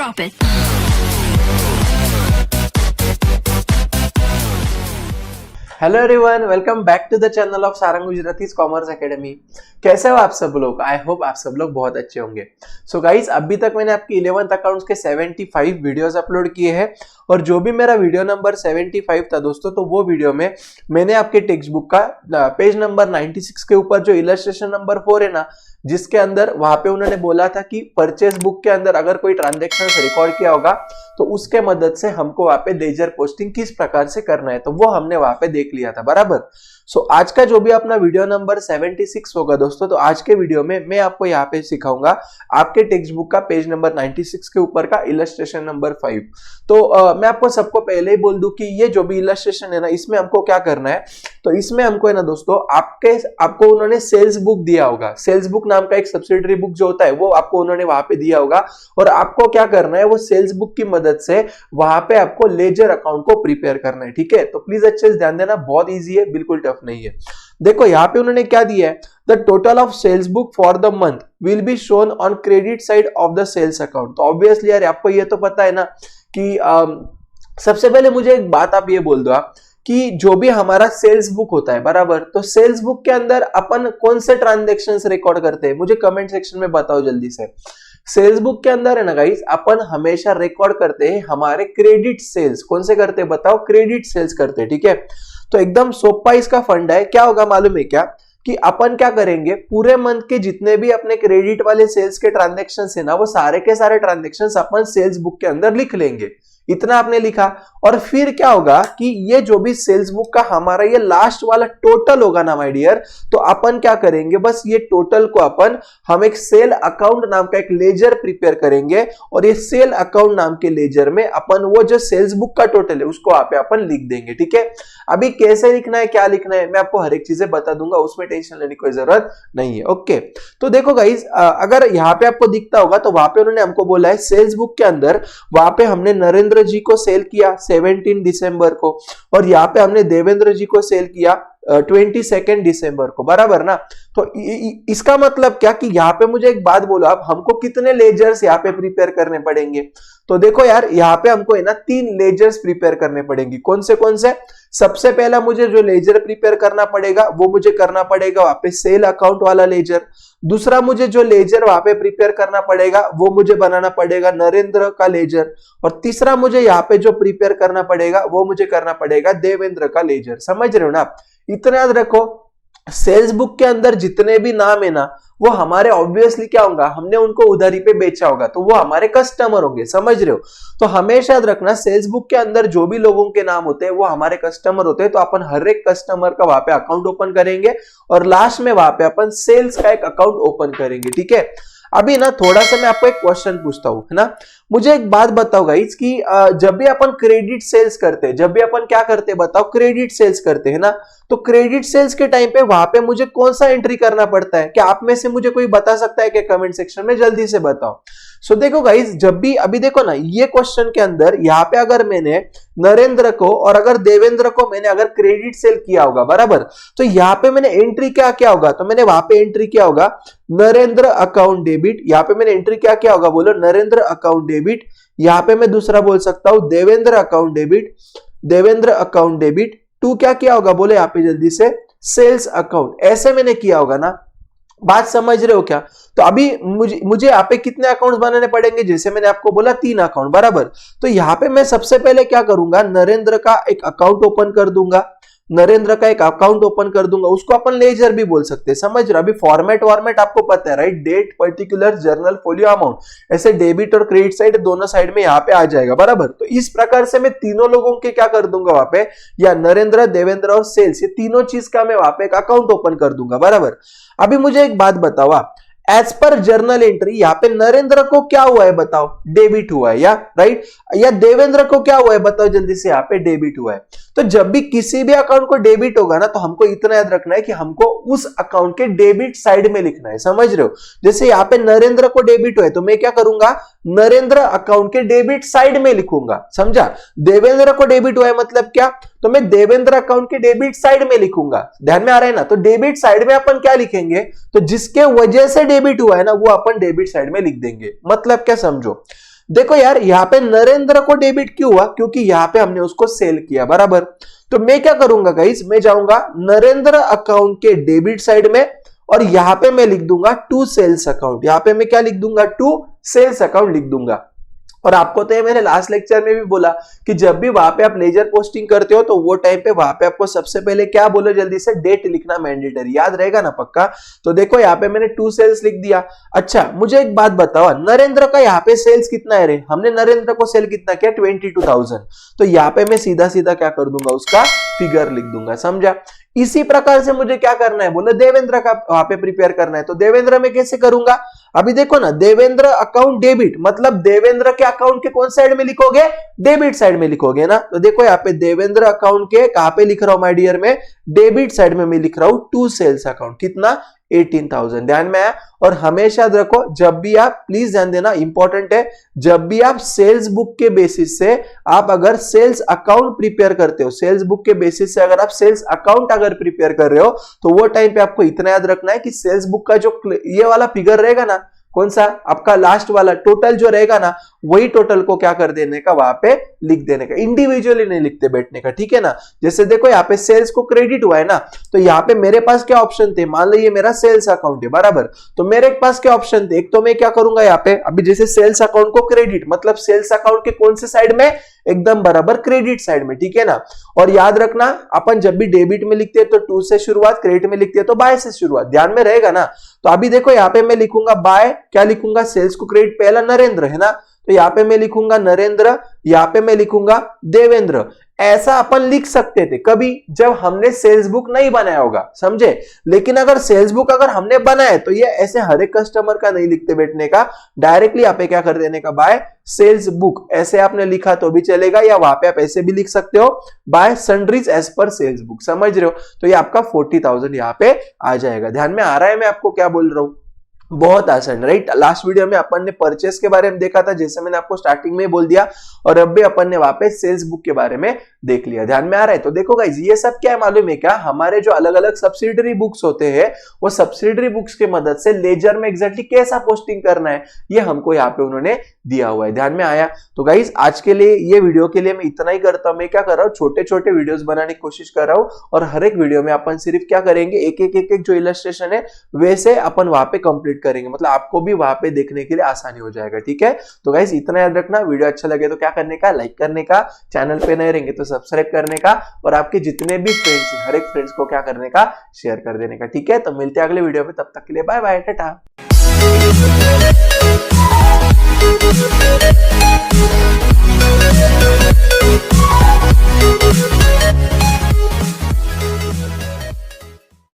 Drop it. Hello everyone, welcome back to the channel of Sarang Gujarati's commerce academy. कैसे हो आप सब लोग? आई होप आप सब लोग बहुत अच्छे होंगे। सो गाइस, अभी तक मैंने आपकी 11th अकाउंट्स के 75 वीडियोस अपलोड किए हैं और जो भी मेरा वीडियो नंबर 75 था दोस्तों, तो वो वीडियो में मैंने आपके टेक्स्ट बुक का पेज नंबर 96 के ऊपर जो इलस्ट्रेशन नंबर 4 है ना, जिसके अंदर वहां पे उन्होंने बोला था कि परचेस बुक के अंदर अगर कोई ट्रांजेक्शन रिकॉर्ड किया होगा तो उसके मदद से हमको वहां पे लेजर पोस्टिंग किस प्रकार से करना है, तो वो हमने वहां पे देख लिया था बराबर। सो आज का जो भी अपना वीडियो नंबर 76 होगा दोस्तों, तो आज के वीडियो में मैं आपको यहाँ पे सिखाऊंगा आपके टेक्स्ट बुक का पेज नंबर 96 के ऊपर का इलस्ट्रेशन नंबर 5। तो मैं आपको सबको पहले ही बोल दूं कि ये जो भी इलस्ट्रेशन है ना, इसमें हमको क्या करना है, तो इसमें हमको है ना दोस्तों, आपको उन्होंने सेल्स बुक दिया होगा। सेल्स बुक नाम का एक सब्सिडरी बुक जो होता है वो आपको उन्होंने वहां पे दिया होगा और आपको क्या करना है, वो सेल्स बुक की मदद से वहां पे आपको लेजर अकाउंट को प्रिपेयर करना है। ठीक है, तो प्लीज अच्छे से ध्यान देना, बहुत ईजी है, बिल्कुल टफ नहीं है। देखो यहाँ पे उन्होंने क्या दिया है, the total of sales book for the month will be shown on credit side of the sales account. तो ऑब्वियसली यार आपको ये तो पता है ना कि सबसे पहले मुझे एक बात आप ये बोल दो कि जो भी हमारा सेल्स बुक होता है बराबर, तो सेल्स बुक के अंदर अपन कौन से ट्रांजेक्शन्स रिकॉर्ड करते हैं, मुझे कमेंट सेक्शन में बताओ जल्दी से। सेल्स बुक के अंदर है ना गाइस, अपन हमेशा रिकॉर्ड करते हैं हमारे क्रेडिट सेल्स। कौन से करते हैं बताओ? क्रेडिट सेल्स करते हैं। ठीक है, तो एकदम सोपा इसका फंडा है। क्या होगा मालूम है क्या, कि अपन क्या करेंगे, पूरे मंथ के जितने भी अपने क्रेडिट वाले सेल्स के ट्रांजेक्शन्स है ना, वो सारे के सारे ट्रांजेक्शन्स अपन सेल्स बुक के अंदर लिख लेंगे। इतना आपने लिखा और फिर क्या होगा कि ये जो भी सेल्स बुक का हमारा ये लास्ट वाला टोटल होगा ना माय डियर, तो अपन क्या करेंगे, बस ये टोटल को हम एक सेल अकाउंट नाम का एक लेजर प्रिपेयर करेंगे और ये सेल अकाउंट नाम के लेजर में अपन वो जो सेल्स बुक का टोटल है उसको यहाँ पे अपन लिख देंगे। ठीक है, अभी कैसे लिखना है, क्या लिखना है, मैं आपको हर एक चीजें बता दूंगा, उसमें टेंशन लेने की कोई जरूरत नहीं है। ओके, तो देखो गाइस, अगर यहाँ पे आपको दिखता होगा तो वहां पे उन्होंने हमको बोला है सेल्स बुक के अंदर वहां पे हमने नरेंद्र जी को सेल किया 17 दिसंबर को और यहाँ पे हमने देवेंद्र जी को सेल किया 22 दिसंबर को, बराबर ना। तो इसका मतलब क्या कि यहाँ पे मुझे एक बात बोलो आप, हमको कितने लेजर्स यहाँ पे प्रिपेयर करने पड़ेंगे? तो देखो यार, यहाँ पे हमको है ना 3 लेजर्स प्रिपेयर करने पड़ेंगे। कौन से? सबसे पहला मुझे जो लेजर प्रिपेयर करना पड़ेगा वो मुझे करना पड़ेगा वहां पे सेल अकाउंट वाला लेजर। दूसरा मुझे जो लेजर वहां पे प्रिपेयर करना पड़ेगा वो मुझे बनाना पड़ेगा नरेंद्र का लेजर। और तीसरा मुझे यहाँ पे जो प्रिपेयर करना पड़ेगा वो मुझे करना पड़ेगा देवेंद्र का लेजर। समझ रहे हो ना आप? इतना याद रखो, सेल्स बुक के अंदर जितने भी नाम है ना, वो हमारे ऑब्वियसली क्या होगा, हमने उनको उधारी पे बेचा होगा तो वो हमारे कस्टमर होंगे। समझ रहे हो? तो हमेशा याद रखना, सेल्स बुक के अंदर जो भी लोगों के नाम होते हैं वो हमारे कस्टमर होते हैं। तो अपन हर एक कस्टमर का वहां पे अकाउंट ओपन करेंगे और लास्ट में वहां पे अपन सेल्स का एक अकाउंट ओपन करेंगे। ठीक है, अभी ना थोड़ा सा मैं आपको एक क्वेश्चन पूछता हूं, है ना। मुझे एक बात बताओ गाइस कि जब भी अपन क्रेडिट सेल्स करते हैं, जब भी अपन क्या करते हैं बताओ, क्रेडिट सेल्स करते हैं ना, तो क्रेडिट सेल्स के टाइम पे वहां पे मुझे कौन सा एंट्री करना पड़ता है? क्या आप में से मुझे कोई बता सकता है क्या? कमेंट सेक्शन में जल्दी से बताओ। सो देखो गाइस, जब भी अभी देखो ना, ये क्वेश्चन के अंदर यहाँ पे अगर मैंने नरेंद्र को और अगर देवेंद्र को मैंने अगर क्रेडिट सेल किया होगा बराबर, तो यहाँ पे मैंने एंट्री क्या किया होगा, तो मैंने वहां पे एंट्री किया होगा नरेंद्र अकाउंट डेबिट। यहाँ पे मैंने एंट्री क्या किया होगा, बोलो नरेंद्र अकाउंट डेबिट। यहाँ पे मैं दूसरा बोल सकता हूं Devendra account debit, Devendra account debit. टू क्या किया होगा, बोले यहाँ पे जल्दी से, सेल्स अकाउंट। ऐसे मैंने किया होगा ना, बात समझ रहे हो क्या? तो अभी मुझे यहाँ पे कितने अकाउंट्स बनाने पड़ेंगे, जैसे मैंने आपको बोला 3 अकाउंट बराबर। तो यहाँ पे मैं सबसे पहले क्या करूंगा, नरेंद्र का एक अकाउंट ओपन कर दूंगा, नरेंद्र का एक अकाउंट ओपन कर दूंगा, उसको अपन लेजर भी बोल सकते हैं। समझ रहे? अभी फॉर्मेट आपको पता है right, date, particular, journal, folio, amount, ऐसे डेबिट और क्रेडिट साइड दोनों साइड में यहाँ पे आ जाएगा बराबर। तो इस प्रकार से मैं तीनों लोगों के क्या कर दूंगा वहां पे, या नरेंद्र, देवेंद्र और सेल्स, ये तीनों चीज का मैं वहां पे एक अकाउंट ओपन कर दूंगा बराबर। अभी मुझे एक बात बताओ, एज पर जर्नल एंट्री यहाँ पे नरेंद्र को क्या हुआ है बताओ, डेबिट हुआ है, या राइट, या देवेंद्र को क्या हुआ है बताओ जल्दी से, यहाँ पे डेबिट हुआ है। तो जब भी किसी भी अकाउंट को डेबिट होगा ना, तो हमको इतना याद रखना है कि हमको उस अकाउंट के डेबिट साइड में लिखना है। समझ रहे हो? जैसे यहाँ पे नरेंद्र को डेबिट हुआ है तो मैं क्या करूंगा, नरेंद्र अकाउंट के डेबिट साइड में लिखूंगा। समझा? देवेंद्र को डेबिट हुआ है मतलब क्या, तो मैं देवेंद्र अकाउंट के डेबिट साइड में लिखूंगा। ध्यान में आ रहा है ना? तो डेबिट साइड में अपन क्या लिखेंगे, तो जिसके वजह से डेबिट हुआ है ना, वो अपन डेबिट साइड में लिख देंगे। मतलब क्या समझो, देखो यार यहाँ पे नरेंद्र को डेबिट क्यों हुआ, क्योंकि यहाँ पे हमने उसको सेल किया, बराबर। तो मैं क्या करूंगा गाइस, मैं जाऊंगा नरेंद्र अकाउंट के डेबिट साइड में और यहां पे मैं लिख दूंगा टू सेल्स अकाउंट। यहां पे मैं क्या लिख दूंगा, टू सेल्स अकाउंट लिख दूंगा। और आपको तो ये मैंने लास्ट लेक्चर में भी बोला कि जब भी वहां पे आप लेजर पोस्टिंग करते हो तो वो टाइम पे वहां पे आपको सबसे पहले क्या बोलो, जल्दी से डेट लिखना मैंडेटरी, याद रहेगा ना पक्का। तो देखो यहाँ पे मैंने टू सेल्स लिख दिया। अच्छा मुझे एक बात बताओ, नरेंद्र का यहाँ पे सेल्स कितना है रे, हमने नरेंद्र को सेल कितना किया, 22,000। तो यहाँ पे मैं सीधा सीधा क्या कर दूंगा, उसका फिगर लिख दूंगा, समझा। इसी प्रकार से मुझे क्या करना है, बोले देवेंद्र का वहां पे प्रिपेयर करना है। तो देवेंद्र में कैसे करूंगा, अभी देखो ना, देवेंद्र अकाउंट डेबिट, मतलब देवेंद्र के अकाउंट के कौन साइड में लिखोगे, डेबिट साइड में लिखोगे ना। तो देखो यहाँ पे देवेंद्र अकाउंट के कहां पे लिख रहा हूं माय डियर में, डेबिट साइड में मैं लिख रहा हूं टू सेल्स अकाउंट, कितना 18,000, ध्यान में आया। और हमेशा याद रखो, जब भी आप, प्लीज ध्यान देना, इंपॉर्टेंट है, जब भी आप सेल्स बुक के बेसिस से आप अगर सेल्स अकाउंट प्रिपेयर करते हो, सेल्स बुक के बेसिस से अगर आप सेल्स अकाउंट अगर प्रिपेयर कर रहे हो, तो वो टाइम पे आपको इतना याद रखना है कि सेल्स बुक का जो ये वाला फिगर रहेगा ना, कौन सा आपका लास्ट वाला टोटल जो रहेगा ना, वही टोटल को क्या कर देने का, वहां पे लिख देने का, इंडिविजुअली नहीं लिखते बैठने का, ठीक है ना। जैसे देखो यहाँ पे सेल्स को क्रेडिट हुआ है ना, तो यहाँ पे मेरे पास क्या ऑप्शन थे, मान लो ये मेरा सेल्स अकाउंट है, बराबर। तो मेरे पास क्या ऑप्शन थे, एक तो मैं क्या करूंगा यहाँ पे, अभी जैसे सेल्स अकाउंट को क्रेडिट, मतलब सेल्स अकाउंट के कौन से साइड में, एकदम बराबर क्रेडिट साइड में, ठीक है ना। और याद रखना, अपन जब भी डेबिट में लिखते हैं तो टू से शुरुआत, क्रेडिट में लिखते हैं तो बाय से शुरुआत, ध्यान में रहेगा ना। तो अभी देखो यहाँ पे मैं लिखूंगा बाय, क्या लिखूंगा, सेल्स को क्रेडिट पहला नरेंद्र है ना, तो यहाँ पे मैं लिखूंगा नरेंद्र, यहाँ पे मैं लिखूंगा देवेंद्र। ऐसा अपन लिख सकते थे कभी जब हमने सेल्स बुक नहीं बनाया होगा, समझे। लेकिन अगर सेल्स बुक अगर हमने बनाया तो ये ऐसे हर एक कस्टमर का नहीं लिखते बैठने का, डायरेक्टली यहाँ पे क्या कर देने का, बाय सेल्स बुक, ऐसे आपने लिखा तो भी चलेगा, या वहां पे आप ऐसे भी लिख सकते हो, by sundries as per sales book, समझ रहे हो। तो ये आपका 40,000 यहाँ पे आ जाएगा, ध्यान में आ रहा है मैं आपको क्या बोल रहा हूं, बहुत आसान, राइट। लास्ट वीडियो में अपन ने परचेस के बारे में देखा था, जैसे मैंने आपको स्टार्टिंग में बोल दिया, और अब भी अपन ने वहां पे सेल्स बुक के बारे में देख लिया, ध्यान में आ रहा है। तो देखो गाइस, ये सब क्या है मालूम है क्या, हमारे जो अलग अलग सब्सिडरी बुक्स होते हैं, वो सब्सिडरी बुक्स की मदद से लेजर में एग्जैक्टली कैसा पोस्टिंग करना है, ये हमको यहाँ पे उन्होंने दिया हुआ है, ध्यान में आया। तो गाइस आज के लिए, ये वीडियो के लिए मैं इतना ही करता हूँ। मैं क्या कर रहा हूँ, छोटे छोटे वीडियोस बनाने की कोशिश कर रहा हूँ, और हर एक वीडियो में अपन सिर्फ क्या करेंगे, एक एक जो इलस्ट्रेशन है वैसे अपन वहां पे कंप्लीट करेंगे, मतलब आपको भी वहां पे देखने के लिए आसानी हो जाएगा, ठीक है। तो गाइस इतना याद रखना, वीडियो अच्छा लगे तो क्या करने का, लाइक करने का, चैनल पे नए रहेंगे तो सब्सक्राइब करने का, और आपके जितने भी फ्रेंड्स, हर एक फ्रेंड्स को क्या करने का, शेयर कर देने का, ठीक है। तो मिलते हैं अगले वीडियो में, तब तक के लिए बाय बाय, टाटा।